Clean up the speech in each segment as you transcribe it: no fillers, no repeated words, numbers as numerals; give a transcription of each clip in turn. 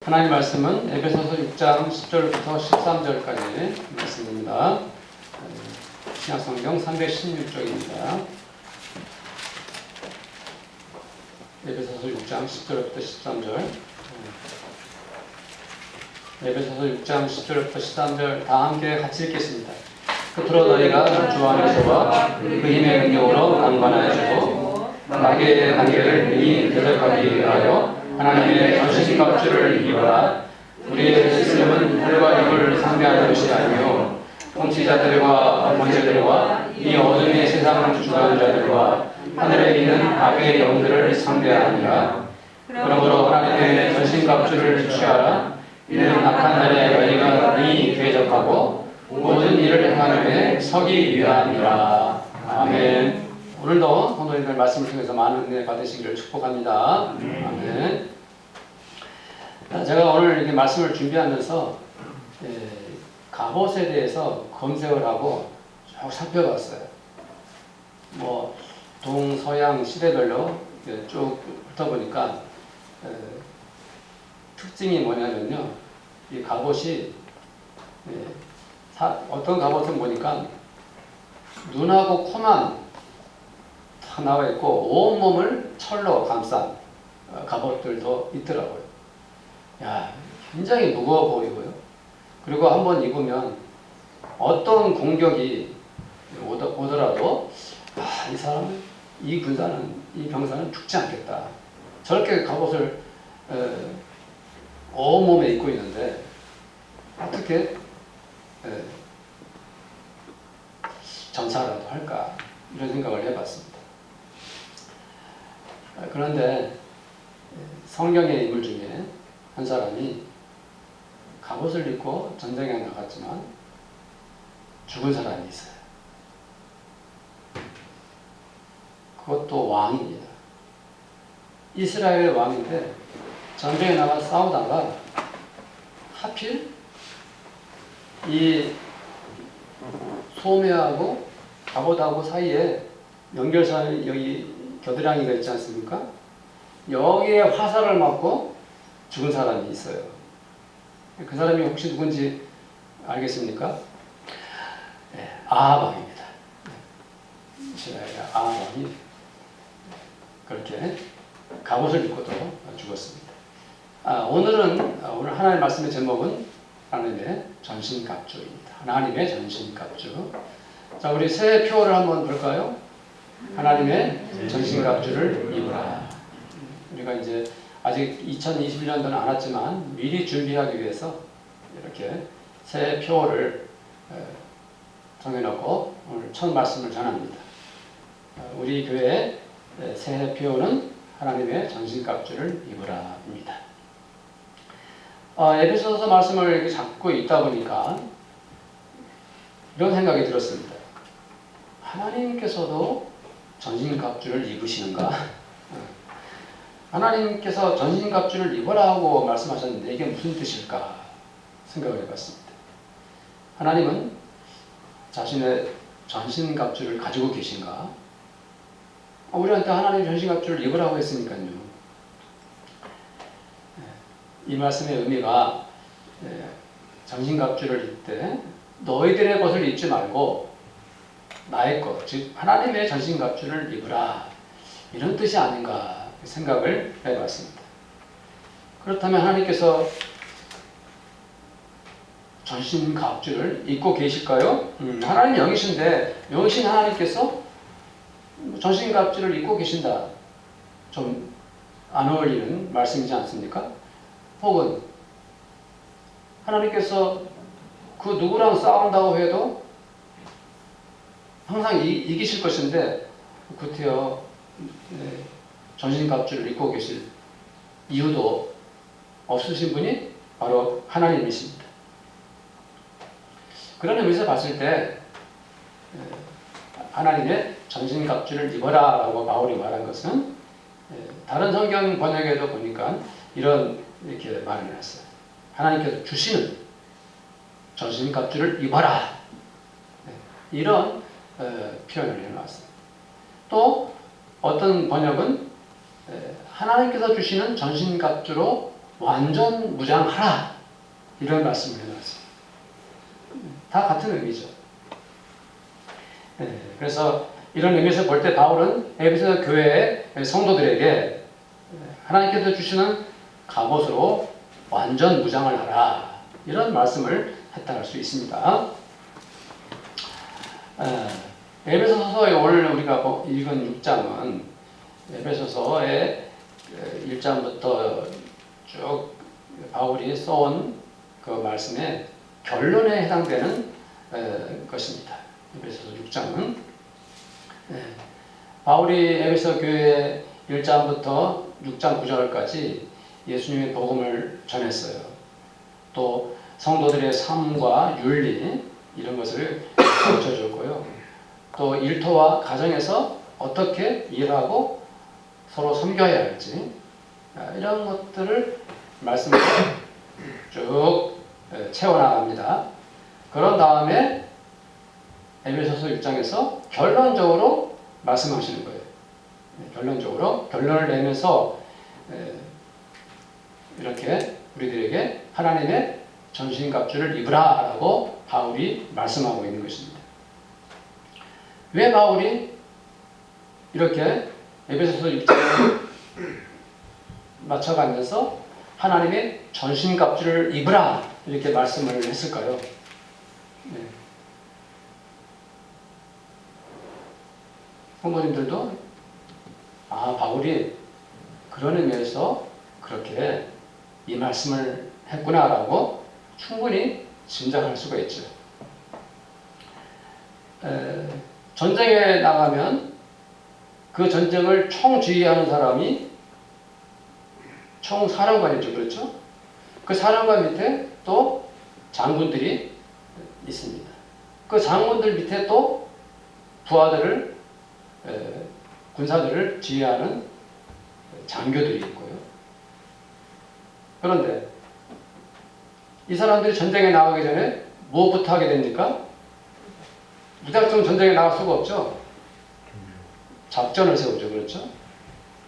하나님 말씀은 에베소서 6장 10절부터 13절까지 말씀입니다. 신약성경 316쪽입니다. 에베소서 6장 10절부터 13절. 에베소서 6장 10절부터 13절 다 함께 같이 읽겠습니다. 끝으로 너희가 주 안에서와 그 힘의 능력으로 강건하여지고 마귀의 관계를 능히 대적하기 위하여 하나님의 전신갑주를 입어라. 우리의 시스템은 혈과 육을 상대하는 것이 아니요 통치자들과 권세들과 이 어둠의 세상 주관자들과 하늘에 있는 악의 영들을 상대하느니라. 그러므로 하나님의 전신갑주를 취하라. 이는 악한 날에 너희가 능히 대적하고 모든 일을 행하는 서기 위함이라. 아멘. 오늘도 성도님들 말씀을 통해서 많은 은혜 받으시기를 축복합니다. 아멘. 제가 오늘 이렇게 말씀을 준비하면서 갑옷에 대해서 검색을 하고 쭉 살펴봤어요. 뭐 동서양 시대별로 쭉 훑어보니까 특징이 뭐냐면요, 이 갑옷이 어떤 갑옷은 보니까 눈하고 코만 다 나와 있고 온몸을 철로 감싼 갑옷들도 있더라고요. 야, 굉장히 무거워 보이고요. 그리고 한번 입으면 어떤 공격이 오더라도 이 사람은, 이 군사는, 이 병사는 죽지 않겠다. 저렇게 갑옷을 온몸에 입고 있는데 어떻게 전사라도 할까, 이런 생각을 해봤습니다. 그런데 성경의 인물 중에 한 사람이 갑옷을 입고 전쟁에 나갔지만 죽은 사람이 있어요. 그것도 왕입니다. 이스라엘의 왕인데 전쟁에 나가 싸우다가 하필 이 소매하고 갑옷하고 사이에 연결선, 여기 겨드랑이가 있지 않습니까? 여기에 화살을 맞고 죽은 사람이 있어요. 그 사람이 혹시 누군지 알겠습니까? 네, 아합왕입니다. 이스라엘의 아합왕이 그렇게 갑옷을 입고도 죽었습니다. 오늘 하나님의 말씀의 제목은 하나님의 전신갑주입니다. 하나님의 전신갑주. 자, 우리 새 표를 한번 볼까요? 하나님의 전신갑주를 입으라. 우리가 이제 아직 2021년도는 안 왔지만 미리 준비하기 위해서 이렇게 새 표를 정해놓고 오늘 첫 말씀을 전합니다. 우리 교회의 새 표는 하나님의 전신갑주를 입으라입니다. 에베소서 말씀을 이렇게 잡고 있다 보니까 이런 생각이 들었습니다. 하나님께서도 전신갑주를 입으시는가? 하나님께서 전신갑주를 입으라고 말씀하셨는데 이게 무슨 뜻일까 생각을 해봤습니다. 하나님은 자신의 전신갑주를 가지고 계신가? 우리한테 하나님 전신갑주를 입으라고 했으니까요. 이 말씀의 의미가 전신갑주를 입을 때 너희들의 것을 입지 말고 나의 것, 즉 하나님의 전신갑주를 입으라, 이런 뜻이 아닌가 생각을 해봤습니다. 그렇다면 하나님께서 전신갑주를 입고 계실까요? 하나님 영이신데 영이신 하나님께서 전신갑주를 입고 계신다, 좀 안 어울리는 말씀이지 않습니까? 혹은 하나님께서 그 누구랑 싸운다고 해도 항상 이기실 것인데 구태여 전신갑주를 입고 계실 이유도 없으신 분이 바로 하나님이십니다. 그런 의미에서 봤을 때 하나님의 전신갑주를 입어라 라고 바울이 말한 것은 다른 성경 번역에도 보니까 이렇게 말을 했어요. 하나님께서 주시는 전신갑주를 입어라, 이런 표현을 해놨어요. 또 어떤 번역은 하나님께서 주시는 전신갑주로 완전 무장하라 이런 말씀을 해놨습니다. 다 같은 의미죠. 그래서 이런 의미에서 볼 때 바울은 에베소 교회의 성도들에게 하나님께서 주시는 갑옷으로 완전 무장을 하라 이런 말씀을 했다고 할 수 있습니다. 에베소서의 오늘 우리가 읽은 6장은 에베소서의 1장부터 쭉 바울이 써온 그 말씀의 결론에 해당되는 것입니다. 에베소서 6장은 바울이 에베소 교회 1장부터 6장 9절까지 예수님의 복음을 전했어요. 또 성도들의 삶과 윤리 이런 것을 가르쳐줬고요. 또 일터와 가정에서 어떻게 일하고 서로 섬겨야 할지 이런 것들을 말씀으로 쭉 채워나갑니다. 그런 다음에 에베소서 6장에서 결론적으로 말씀하시는 거예요. 결론적으로 결론을 내면서 이렇게 우리들에게 하나님의 전신갑주를 입으라 라고 바울이 말씀하고 있는 것입니다. 왜 바울이 이렇게 에베소서 6장을 맞춰가면서 하나님의 전신갑주를 입으라 이렇게 말씀을 했을까요? 성도님들도 바울이 그런 의미에서 그렇게 이 말씀을 했구나라고 충분히 짐작할 수가 있죠. 전쟁에 나가면 그 전쟁을 총지휘하는 사람이 총사령관이죠. 그렇죠? 그 사령관 밑에 또 장군들이 있습니다. 그 장군들 밑에 또 부하들을 군사들을 지휘하는 장교들이 있고요. 그런데 이 사람들이 전쟁에 나가기 전에 무엇부터 하게 됩니까? 무작정 전쟁에 나갈 수가 없죠. 작전을 세우죠. 그렇죠?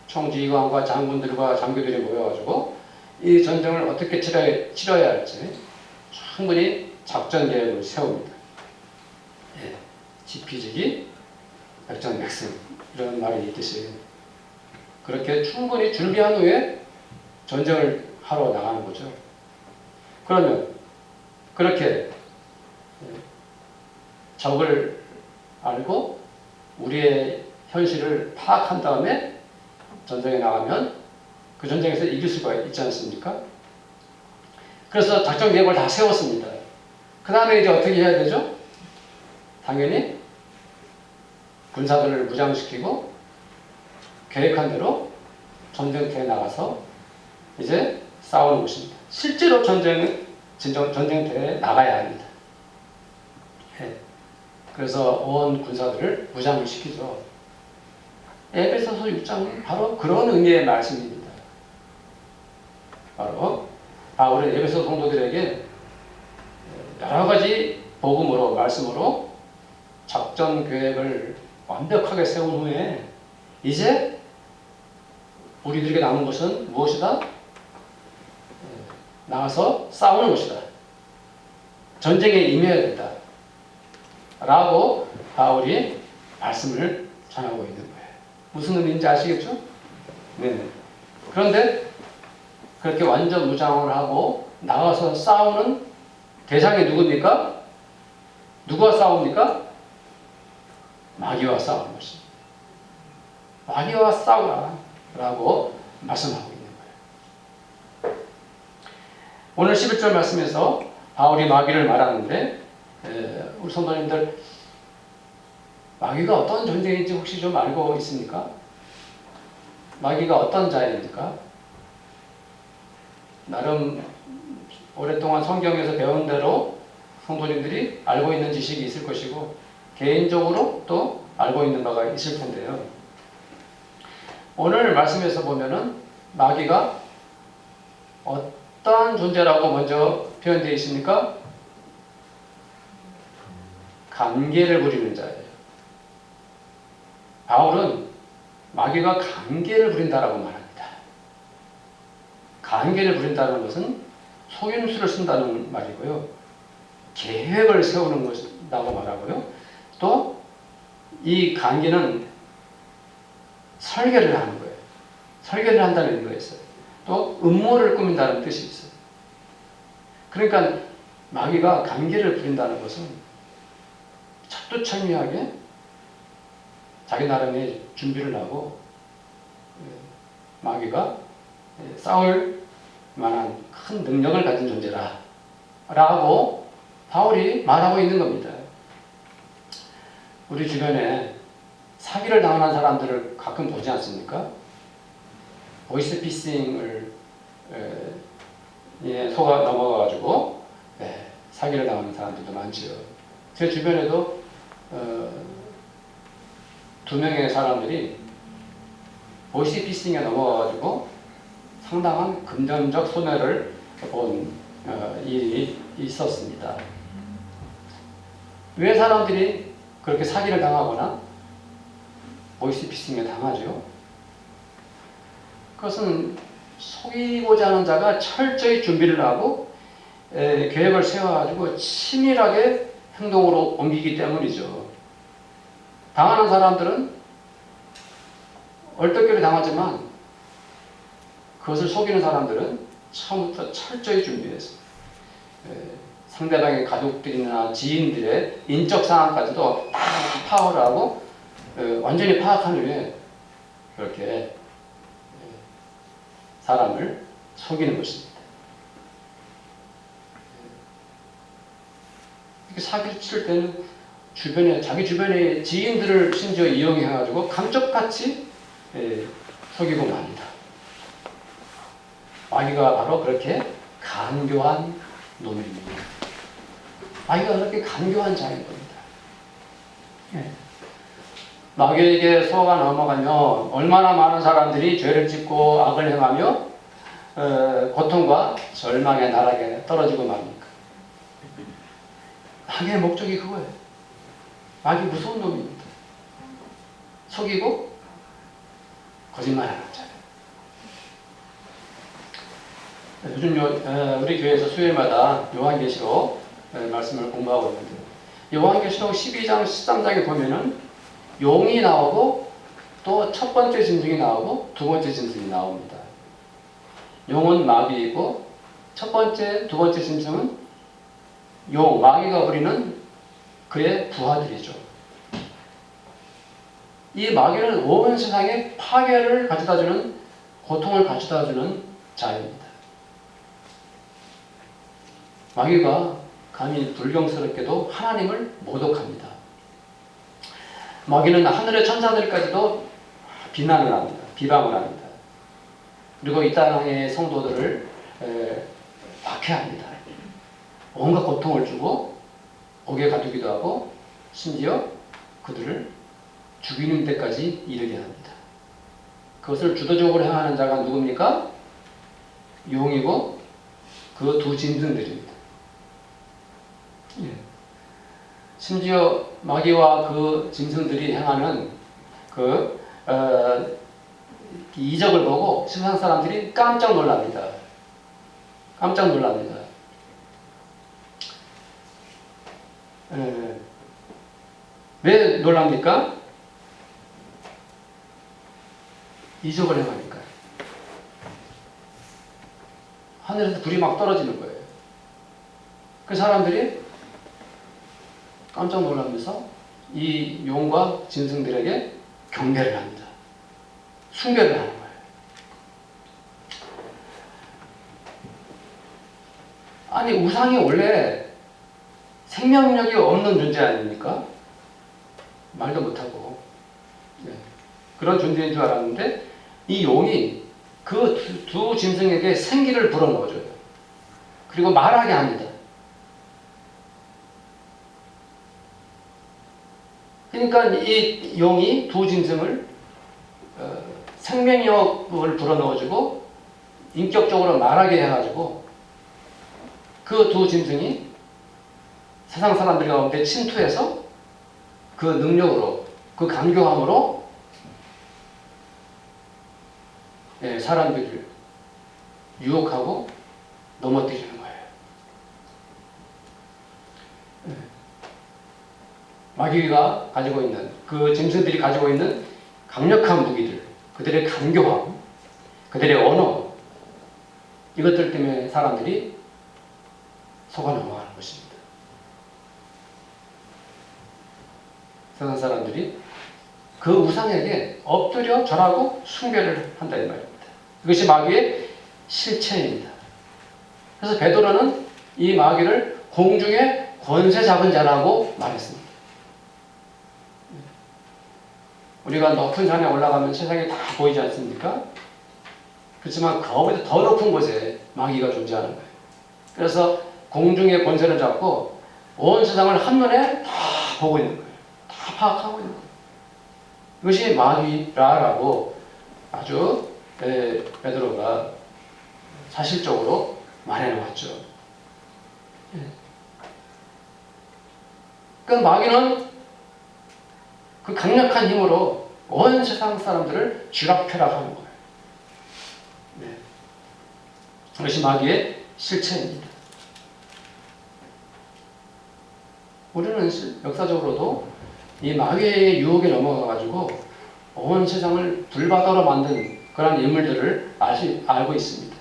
총지휘관과 장군들과 장교들이 모여가지고 이 전쟁을 어떻게 치러야 할지 충분히 작전 계획을 세웁니다. 지피지기, 백전백승 이런 말이 있듯이 그렇게 충분히 준비한 후에 전쟁을 하러 나가는 거죠. 그러면 그렇게 적을 알고 우리의 현실을 파악한 다음에 전쟁에 나가면 그 전쟁에서 이길 수가 있지 않습니까? 그래서 작전 계획을 다 세웠습니다. 그 다음에 이제 어떻게 해야 되죠? 당연히 군사들을 무장시키고 계획한 대로 전쟁터에 나가서 이제 싸우는 것입니다. 실제로 전쟁터에 나가야 합니다. 그래서 온 군사들을 무장을 시키죠. 에베소서 6장은 바로 그런 의미의 말씀입니다. 바로 바울은 에베소 성도들에게 여러 가지 복음으로 말씀으로 작전 계획을 완벽하게 세운 후에 이제 우리들에게 남은 것은 무엇이다? 나가서 싸우는 것이다. 전쟁에 임해야 된다. 라고 바울이 말씀을 전하고 있는 거예요. 무슨 의미인지 아시겠죠? 네. 그런데 그렇게 완전 무장을 하고 나가서 싸우는 대상이 누굽니까? 누구와 싸웁니까? 마귀와 싸우는 것입니다. 마귀와 싸우라 라고 말씀하고 있는 거예요. 오늘 11절 말씀에서 바울이 마귀를 말하는데 우리 성도님들 마귀가 어떤 존재인지 혹시 좀 알고 있습니까? 마귀가 어떤 자입니까? 나름 오랫동안 성경에서 배운 대로 성도님들이 알고 있는 지식이 있을 것이고 개인적으로 또 알고 있는 바가 있을 텐데요. 오늘 말씀에서 보면은 마귀가 어떠한 존재라고 먼저 표현되어 있습니까? 간계를 부리는 자예요. 바울은 마귀가 간계를 부린다라고 말합니다. 간계를 부린다는 것은 속임수를 쓴다는 말이고요. 계획을 세우는 것이라고 말하고요. 또 이 간계는 설계를 하는 거예요. 설계를 한다는 의미가 있어요. 또 음모를 꾸민다는 뜻이 있어요. 그러니까 마귀가 간계를 부린다는 것은 철두철미하게 자기 나름의 준비를 하고 마귀가 싸울 만한 큰 능력을 가진 존재라 라고 바울이 말하고 있는 겁니다. 우리 주변에 사기를 당하는 사람들을 가끔 보지 않습니까? 보이스피싱을 속아 넘어가가지고 사기를 당하는 사람들도 많지요. 제 주변에도 2명의 사람들이 보이스피싱에 넘어가가지고 상당한 금전적 손해를 본 일이 있었습니다. 왜 사람들이 그렇게 사기를 당하거나 보이스피싱에 당하죠? 그것은 속이고자 하는 자가 철저히 준비를 하고 계획을 세워가지고 치밀하게 행동으로 옮기기 때문이죠. 당하는 사람들은 얼떨결에 당하지만 그것을 속이는 사람들은 처음부터 철저히 준비해서 상대방의 가족들이나 지인들의 인적 상황까지도 다 파악을 하고 완전히 파악한 후에 그렇게 사람을 속이는 것입니다. 이렇게 사기를 칠 때는 자기 주변의 지인들을 심지어 이용해가지고 감쪽같이 속이고 맙니다. 마귀가 바로 그렇게 간교한 놈입니다. 마귀가 그렇게 간교한 자인 겁니다. 마귀에게 속아 넘어가면 얼마나 많은 사람들이 죄를 짓고 악을 행하며 고통과 절망의 나락에 떨어지고 맙니까? 마귀의 목적이 그거예요. 마귀 무서운 놈입니다. 속이고 거짓말하는 자예요. 요즘 우리 교회에서 수요일마다 요한계시록 말씀을 공부하고 있는데 요한계시록 12장, 13장에 보면은 용이 나오고 또 첫 번째 짐승이 나오고 두 번째 짐승이 나옵니다. 용은 마귀이고 첫 번째, 두 번째 짐승은 마귀가 부리는 그의 부하들이죠. 이 마귀는 온 세상에 파괴를 가져다주는, 고통을 가져다주는 자입니다. 마귀가 감히 불경스럽게도 하나님을 모독합니다. 마귀는 하늘의 천사들까지도 비난을 합니다. 비방을 합니다. 그리고 이 땅의 성도들을 박해합니다. 온갖 고통을 주고 옥에 가두기도 하고 심지어 그들을 죽이는 데까지 이르게 합니다. 그것을 주도적으로 행하는 자가 누굽니까? 용이고 그 두 짐승들입니다. 심지어 마귀와 그 짐승들이 행하는 이적을 보고 세상 사람들이 깜짝 놀랍니다. 깜짝 놀랍니다. 왜 놀랍니까? 이적을 행하니까요. 하늘에서 불이 막 떨어지는 거예요. 그 사람들이 깜짝 놀라면서 이 용과 짐승들에게 경배를 합니다. 숭배를 하는 거예요. 아니, 우상이 원래 생명력이 없는 존재 아닙니까? 말도 못하고 그런 존재인 줄 알았는데 이 용이 그 두 짐승에게 생기를 불어넣어줘요. 그리고 말하게 합니다. 그러니까 이 용이 두 짐승을 생명력을 불어넣어주고 인격적으로 말하게 해가지고 그 두 짐승이 세상 사람들 가운데 침투해서 그 능력으로, 그 강교함으로 사람들을 유혹하고 넘어뜨리는 거예요. 마귀가 가지고 있는, 그 짐승들이 가지고 있는 강력한 무기들, 그들의 간교함, 그들의 언어, 이것들 때문에 사람들이 속아 넘어가는 것입니다. 세상 사람들이 그 우상에게 엎드려 절하고 숭배를 한다 이 말입니다. 이것이 마귀의 실체입니다. 그래서 베드로는 이 마귀를 공중에 권세 잡은 자라고 말했습니다. 우리가 높은 산에 올라가면 세상이 다 보이지 않습니까? 그렇지만 그보다 더 높은 곳에 마귀가 존재하는 거예요. 그래서 공중의 권세를 잡고 온 세상을 한눈에 다 보고 있는 거예요. 다 파악하고 있는 거예요. 이것이 마귀라라고 아주 베드로가 사실적으로 말해놓았죠. 그 마귀는 그 강력한 힘으로 온 세상 사람들을 쥐락펴락하는 거예요. 네. 그것이 마귀의 실체입니다. 우리는 역사적으로도 이 마귀의 유혹에 넘어가가지고 온 세상을 불바다로 만든 그런 인물들을 알고 있습니다.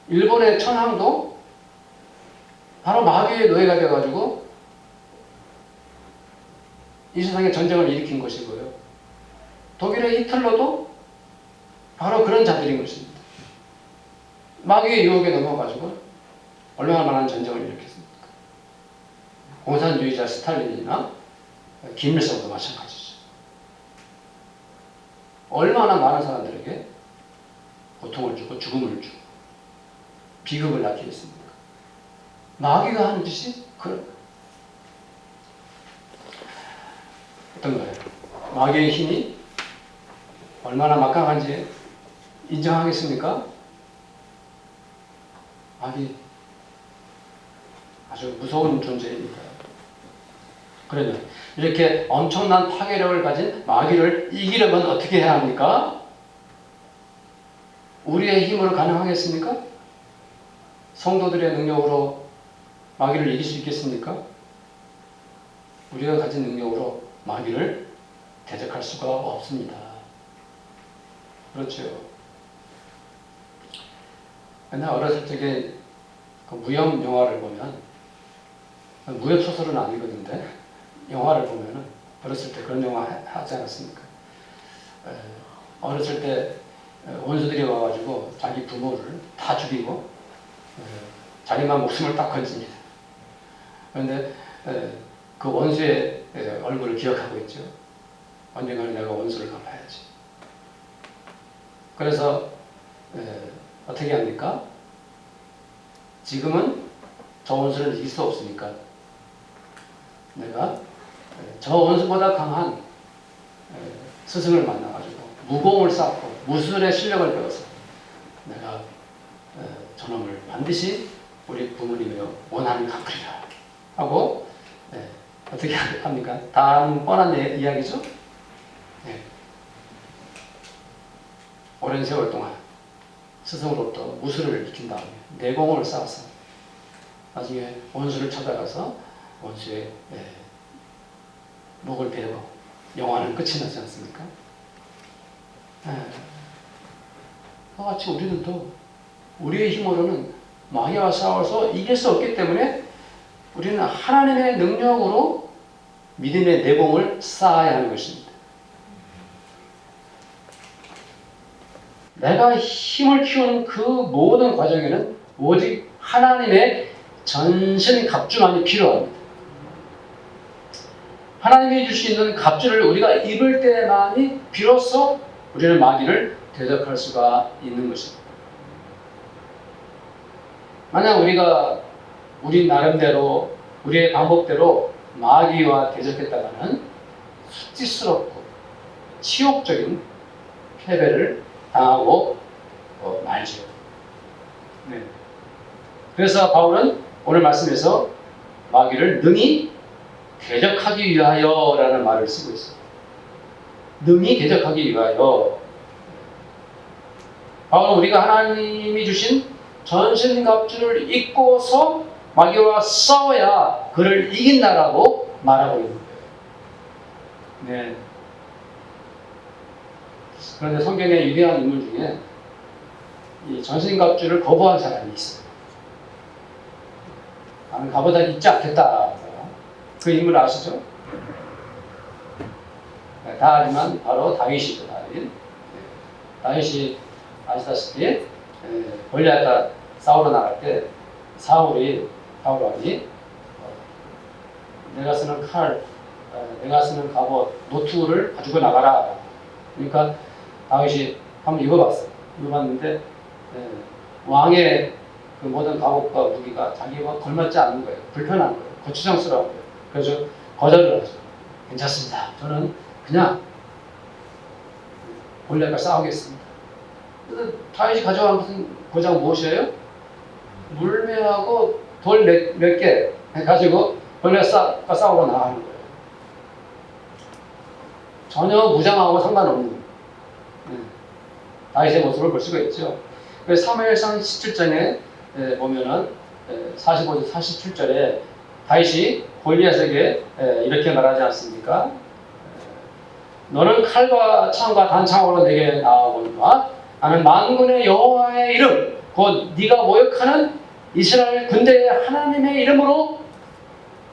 일본의 천황도 바로 마귀의 노예가 되어가지고 이 세상에 전쟁을 일으킨 것이고요. 독일의 히틀러도 바로 그런 자들인 것입니다. 마귀의 유혹에 넘어가지고 얼마나 많은 전쟁을 일으켰습니까? 공산주의자 스탈린이나 김일성도 마찬가지죠. 얼마나 많은 사람들에게 고통을 주고 죽음을 주고 비극을 낳게 했습니까? 마귀가 하는 짓이 그런 거예요. 어떤 거예요? 마귀의 힘이 얼마나 막강한지 인정하겠습니까? 마귀 아주 무서운 존재입니다. 그러면 이렇게 엄청난 파괴력을 가진 마귀를 이기려면 어떻게 해야 합니까? 우리의 힘으로 가능하겠습니까? 성도들의 능력으로 마귀를 이길 수 있겠습니까? 우리가 가진 능력으로 마귀를 대적할 수가 없습니다. 그렇죠. 옛날 어렸을 적에 그 무협 영화를 보면, 무협 소설은 아니거든요. 영화를 보면은 어렸을 때 그런 영화 하지 않았습니까? 어렸을 때 원수들이 와가지고 자기 부모를 다 죽이고 자기만 목숨을 딱 건집니다. 그런데 그 원수의 얼굴을 기억하고 있죠. 언젠가는 내가 원수를 갚아야지. 그래서 어떻게 합니까? 지금은 저 원수를 이길 수 없으니까 내가 저 원수보다 강한 스승을 만나가지고 무공을 쌓고 무술의 실력을 배워서 내가 저놈을 반드시 우리 부모님의 원한을 갚으리라 하고 어떻게 합니까? 다음 뻔한 이야기죠. 오랜 세월 동안 스승으로부터 무술을 익힌 다음에 내공을 쌓아서 나중에 원수를 찾아가서 원수의 목을 베고 영화는 끝이 나지 않습니까? 그와 같이 우리들도 우리의 힘으로는 마귀와 싸워서 이길 수 없기 때문에 우리는 하나님의 능력으로 믿음의 내공을 쌓아야 하는 것입니다. 내가 힘을 키우는 그 모든 과정에는 오직 하나님의 전신 갑주만이 필요합니다. 하나님이 줄 수 있는 갑주를 우리가 입을 때만이 비로소 우리는 마귀를 대적할 수가 있는 것입니다. 만약 우리가 우리 나름대로 우리의 방법대로 마귀와 대적했다가는 수치스럽고 치욕적인 패배를 당하고 말죠. 네. 그래서 바울은 오늘 말씀에서 마귀를 능히 대적하기 위하여라는 말을 쓰고 있어요. 능히 대적하기 위하여. 바울은 우리가 하나님이 주신 전신갑주를 입고서 마귀와 싸워야 그를 이긴다라고 말하고 있는 거예요. 네. 그런데 성경의 위대한 인물 중에 이 전신갑주를 거부한 사람이 있어요. 나는 가보다 잊지 않겠다. 그 인물 아시죠? 네, 다 알지만 바로 다윗이죠. 다윗이 아시다시피 골리앗과 싸우러 나갈 때 사울 왕이 내가 쓰는 칼, 내가 쓰는 갑옷, 노트를 가지고 나가라. 그러니까 다윗이 한번 입어봤는데 왕의 그 모든 갑옷과 무기가 자기와 걸맞지 않는 거예요. 불편한 거예요. 거추장스러운 거예요. 그래서 거절을 하죠. 괜찮습니다. 저는 그냥 골리앗과 싸우겠습니다. 다윗이 가져간 무슨 고장 무엇이에요? 물매하고 돌 몇 개 가지고 골리앗과 싸우러 나가는 거예요. 전혀 무장하고 상관없는 다윗의 모습을 볼 수가 있죠. 사무엘상 17장에 보면은 45절 47절에 다윗이 골리앗에게 이렇게 말하지 않습니까? 너는 칼과 창과 단창으로 내게 나아오거니와 나는 만군의 여호와의 이름 곧 네가 모욕하는 이스라엘 군대의 하나님의 이름으로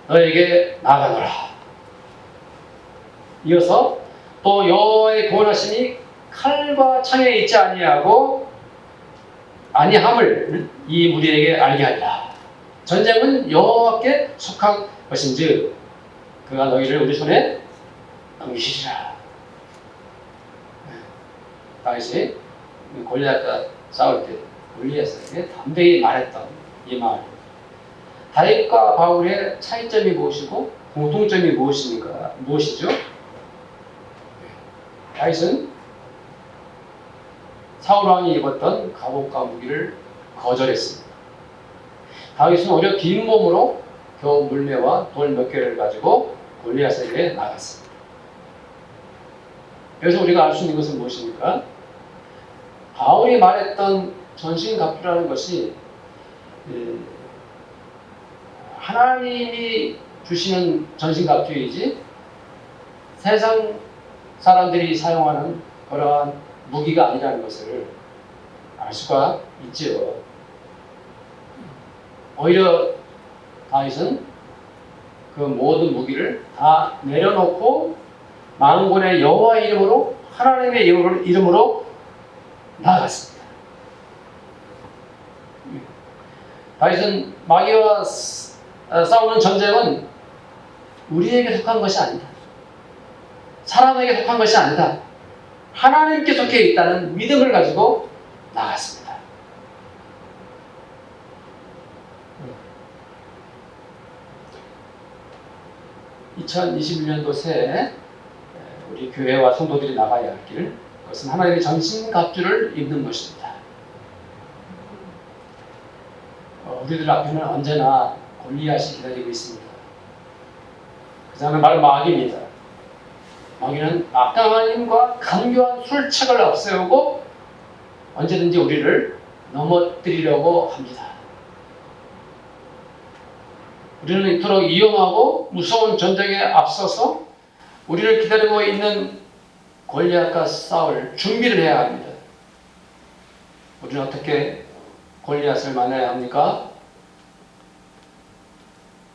너에게 나아가노라. 이어서 또 여호와의 구원하심이 칼과 창에 있지 아니함을 이 무리에게 알게 하리라. 전쟁은 여호와께 속한 것인즉 그가 너희를 우리 손에 넘기시리라. 다윗이 골리앗과 싸울 때 골리앗에게 담대히 말했던 이 말. 다윗과 바울의 차이점이 무엇이고 공통점이 무엇이죠? 다윗은 사울 왕이 입었던 갑옷과 무기를 거절했습니다. 다윗은 오히려 빈 몸으로 겨우 물매와 돌 몇 개를 가지고 골리앗에게 나갔습니다. 그래서 우리가 알 수 있는 것은 무엇입니까? 바울이 말했던 전신갑주라는 것이 하나님이 주시는 전신갑주이지 세상 사람들이 사용하는 그러한 무기가 아니라는 것을 알 수가 있지요. 오히려 다윗은 그 모든 무기를 다 내려놓고 만군의 여호와의 이름으로 하나님의 이름으로 나아갔습니다. 다윗은 마귀와 싸우는 전쟁은 우리에게 속한 것이 아니다. 사람에게 속한 것이 아니다. 하나님께 속해 있다는 믿음을 가지고 나갔습니다. 2021년도 새해 우리 교회와 성도들이 나가야 할 길, 그것은 하나님의 전신갑주를 입는 것입니다. 우리들 앞에는 언제나 골리앗이 기다리고 있습니다. 그 사람은 바로 마귀입니다. 마귀는 막강한 힘과 강교한 술책을 앞세우고 언제든지 우리를 넘어뜨리려고 합니다. 우리는 이토록 위험하고 무서운 전쟁에 앞서서 우리를 기다리고 있는 골리앗과 싸울 준비를 해야 합니다. 우리는 어떻게 골리앗을 만나야 합니까?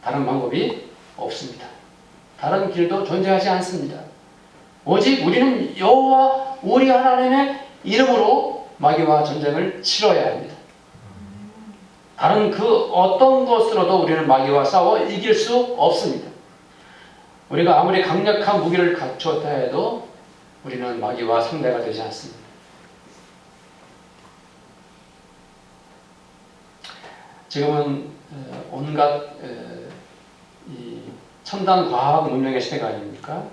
다른 방법이 없습니다. 다른 길도 존재하지 않습니다. 오직 우리는 여호와 우리 하나님의 이름으로 마귀와 전쟁을 치러야 합니다. 다른 그 어떤 것으로도 우리는 마귀와 싸워 이길 수 없습니다. 우리가 아무리 강력한 무기를 갖추었다 해도 우리는 마귀와 상대가 되지 않습니다. 지금은 온갖 이 첨단 과학 문명의 시대가 아닙니까?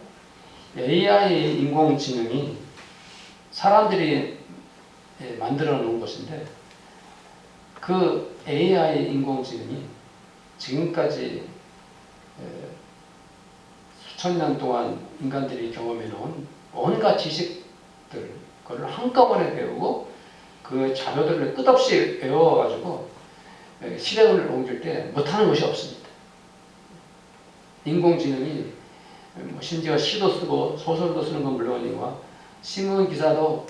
AI 인공지능이 사람들이 만들어 놓은 것인데 그 AI 인공지능이 지금까지 수천 년 동안 인간들이 경험해 놓은 온갖 지식들, 그걸 한꺼번에 배우고 그 자료들을 끝없이 외워가지고 실행을 옮길 때 못하는 것이 없습니다. 인공지능이 심지어 시도 쓰고 소설도 쓰는 건 물론이고 신문 기사도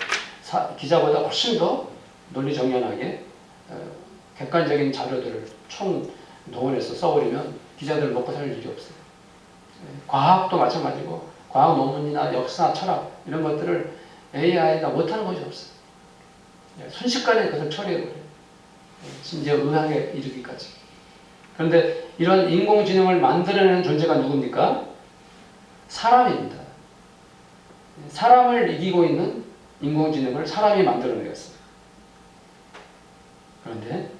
기자보다 훨씬 더 논리정연하게 객관적인 자료들을 총 동원해서 써버리면 기자들 먹고 살 일이 없어요. 과학도 마찬가지고 과학 논문이나 역사, 철학 이런 것들을 AI가 못하는 것이 없어요. 순식간에 그것을 처리해버려요. 심지어 의학에 이르기까지. 그런데 이런 인공지능을 만들어내는 존재가 누굽니까? 사람입니다. 사람을 이기고 있는 인공지능을 사람이 만들어내겠어요. 그런데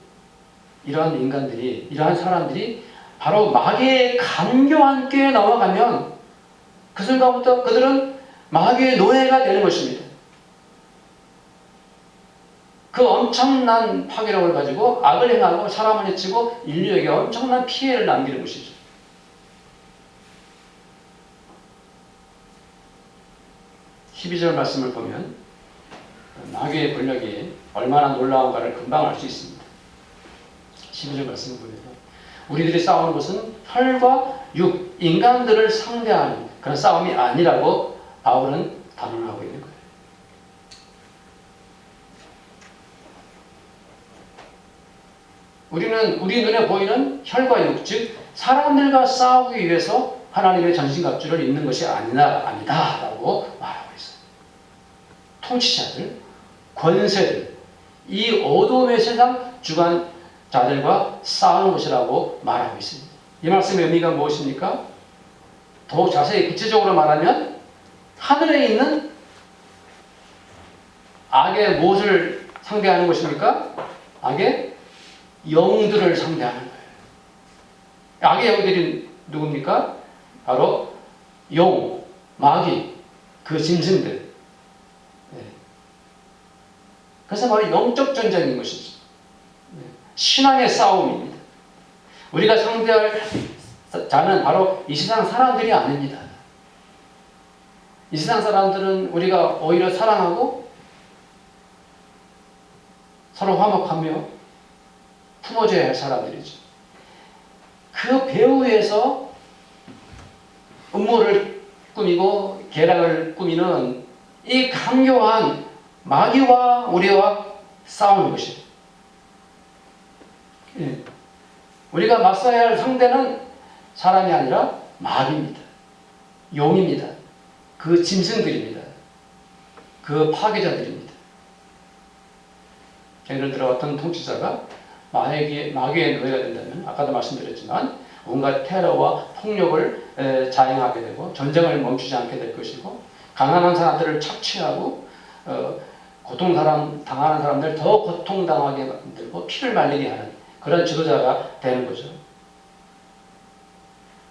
이러한 인간들이, 이러한 사람들이 바로 마귀의 간교한 꾀에 넘어가면 그 순간부터 그들은 마귀의 노예가 되는 것입니다. 그 엄청난 파괴력을 가지고 악을 행하고 사람을 해치고 인류에게 엄청난 피해를 남기는 것이죠. (12절) 말씀을 보면 마귀의 권력이 얼마나 놀라운가를 금방 알 수 있습니다. 12절 말씀을 보면 우리들이 싸우는 것은 혈과 육, 인간들을 상대하는 그런 싸움이 아니라고 바울은 단언하고 있는 거예요. 우리는 우리 눈에 보이는 혈과 육, 즉 사람들과 싸우기 위해서 하나님의 전신갑주를 입는 것이 아니다라고 말하고 있어요. 통치자들, 권세들, 이 어두움의 세상 주관자들과 싸우는 것이라고 말하고 있습니다. 이 말씀의 의미가 무엇입니까? 더욱 자세히 구체적으로 말하면 하늘에 있는 악의 무엇을 상대하는 것입니까? 악의 영들을 상대하는 거예요. 악의 영들이 누굽니까? 바로 용, 마귀, 그 짐승들. 그래서 바로 영적 전쟁인 것이죠. 신앙의 싸움입니다. 우리가 상대할 자는 바로 이 세상 사람들이 아닙니다. 이 세상 사람들은 우리가 오히려 사랑하고 서로 화목하며 품어줘야 할 사람들이죠. 그 배후에서 음모를 꾸미고 계략을 꾸미는 이 강교한 마귀와 우리와 싸우는 것이에요. 우리가 맞서야 할 상대는 사람이 아니라 마귀입니다. 용입니다. 그 짐승들입니다. 그 파괴자들입니다. 예를 들어 어떤 통치자가 마귀의 노예가 된다면 아까도 말씀드렸지만 온갖 테러와 폭력을 자행하게 되고 전쟁을 멈추지 않게 될 것이고 가난한 사람들을 착취하고 당하는 사람들 더 고통당하게 만들고 피를 말리게 하는 그런 지도자가 되는 거죠.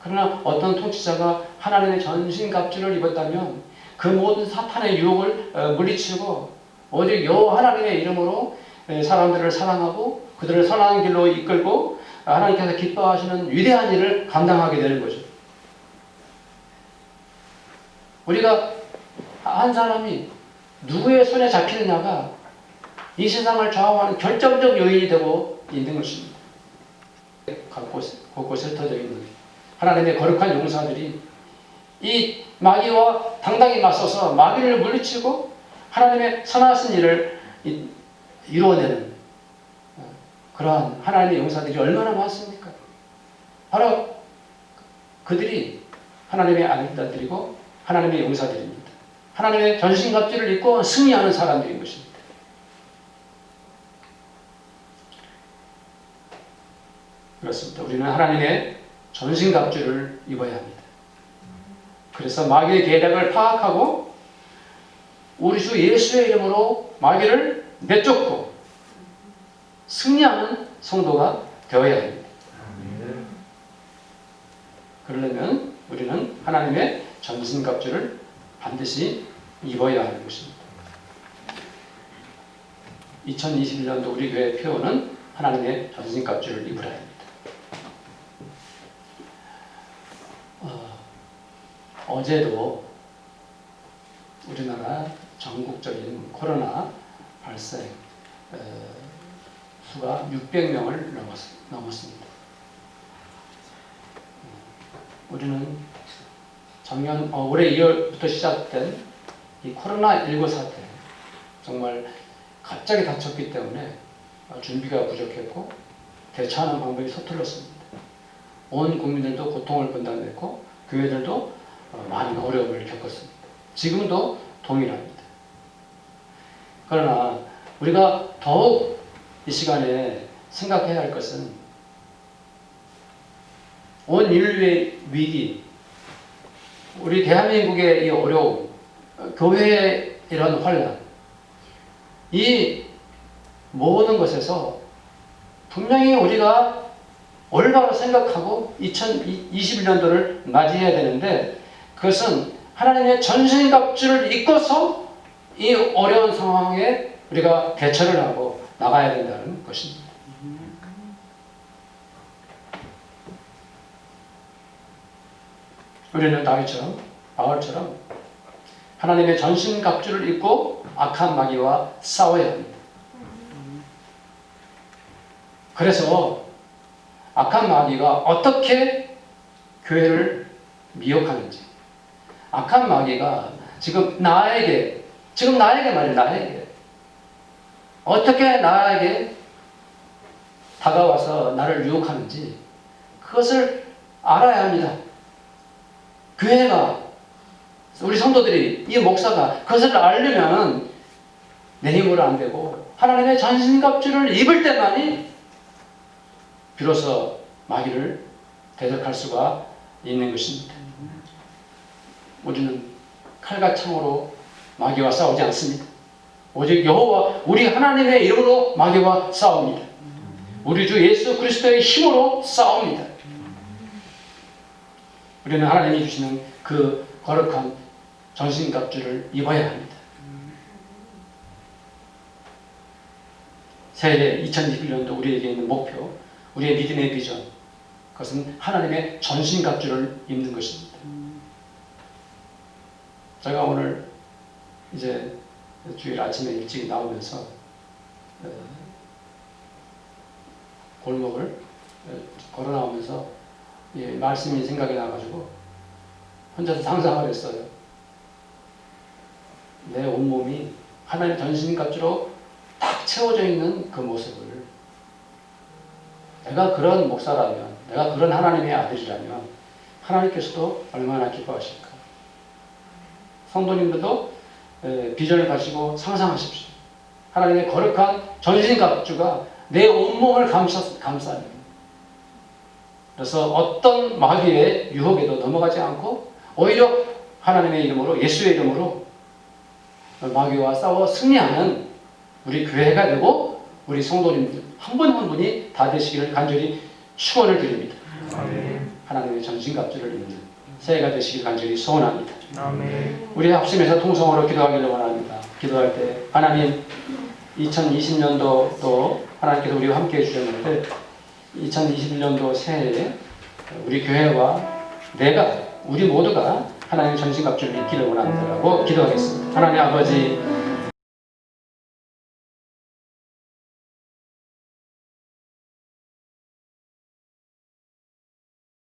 그러나 어떤 통치자가 하나님의 전신갑주를 입었다면 그 모든 사탄의 유혹을 물리치고 오직 여호와 하나님의 이름으로 사람들을 사랑하고 그들을 선한 길로 이끌고 하나님께서 기뻐하시는 위대한 일을 감당하게 되는 거죠. 우리가 한 사람이 누구의 손에 잡히느냐가 이 세상을 좌우하는 결정적 요인이 되고 있는 것입니다. 곳곳에 흩어져 있는 하나님의 거룩한 용사들이 이 마귀와 당당히 맞서서 마귀를 물리치고 하나님의 선하신 일을 이루어내는 그러한 하나님의 용사들이 얼마나 많습니까? 바로 그들이 하나님의 아들들이고 하나님의 용사들입니다. 하나님의 전신갑주를 입고 승리하는 사람들인 것입니다. 그렇습니다. 우리는 하나님의 전신갑주를 입어야 합니다. 그래서 마귀의 계략을 파악하고 우리 주 예수의 이름으로 마귀를 내쫓고 승리하는 성도가 되어야 합니다. 그러려면 우리는 하나님의 전신갑주를 반드시 입어야 하는 것입니다. 2021년도 우리 교회의 표어는 하나님의 전신갑주를 입으라 합니다. 어제도 우리나라 전국적인 코로나 발생 수가 600명을 넘었습니다. 우리는 올해 2월부터 시작된 이 코로나19 사태, 정말 갑자기 닥쳤기 때문에 준비가 부족했고 대처하는 방법이 서툴렀습니다. 온 국민들도 고통을 분담했고 교회들도 많은 어려움을 겪었습니다. 지금도 동일합니다. 그러나 우리가 더욱 이 시간에 생각해야 할 것은 온 인류의 위기, 우리 대한민국의 이 어려움, 교회의 이런 환란, 이 모든 것에서 분명히 우리가 올바로 생각하고 2021년도를 맞이해야 되는데, 그것은 하나님의 전신갑주를 입고서 이 어려운 상황에 우리가 대처를 하고 나가야 된다는 것입니다. 우리는 다윗처럼, 바울처럼 하나님의 전신갑주를 입고 악한 마귀와 싸워야 합니다. 그래서 악한 마귀가 어떻게 교회를 미혹하는지, 악한 마귀가 지금 나에게 말이에요, 나에게 어떻게 나에게 다가와서 나를 유혹하는지 그것을 알아야 합니다. 교회가, 우리 성도들이, 이 목사가 그것을 알려면 내 힘으로 안 되고 하나님의 전신갑주를 입을 때만이 비로소 마귀를 대적할 수가 있는 것입니다. 우리는 칼과 창으로 마귀와 싸우지 않습니다. 오직 여호와 우리 하나님의 이름으로 마귀와 싸웁니다. 우리 주 예수 그리스도의 힘으로 싸웁니다. 우리는 하나님이 주시는 그 거룩한 전신갑주를 입어야 합니다. 새해 2021년도 우리에게 있는 목표, 우리의 믿음의 비전, 그것은 하나님의 전신갑주를 입는 것입니다. 제가 오늘 이제 주일 아침에 일찍 나오면서 골목을 걸어 나오면서 말씀이 생각이 나가지고 혼자서 상상을 했어요. 내 온몸이 하나님의 전신갑주로 딱 채워져 있는 그 모습을, 내가 그런 목사라면, 내가 그런 하나님의 아들이라면 하나님께서도 얼마나 기뻐하실까. 성도님들도 비전을 가지고 상상하십시오. 하나님의 거룩한 전신갑주가 내 온몸을 감싸는, 그래서 어떤 마귀의 유혹에도 넘어가지 않고 오히려 하나님의 이름으로, 예수의 이름으로 마귀와 싸워 승리하는 우리 교회가 되고 우리 성도님들 한 분 한 분이 다 되시기를 간절히 축원을 드립니다. 아멘. 하나님의 전신갑주를 입는 새해가 되시길 간절히 소원합니다. 아멘. 우리 합심해서 통성으로 기도하기를 원합니다. 기도할 때 하나님, 2020년도도 하나님께서 우리와 함께 해주셨는데 2021년도 새해에 우리 교회와 우리 모두가 하나님의 전신갑주를 입기를 원합니다라고 기도하겠습니다. 하나님 아버지,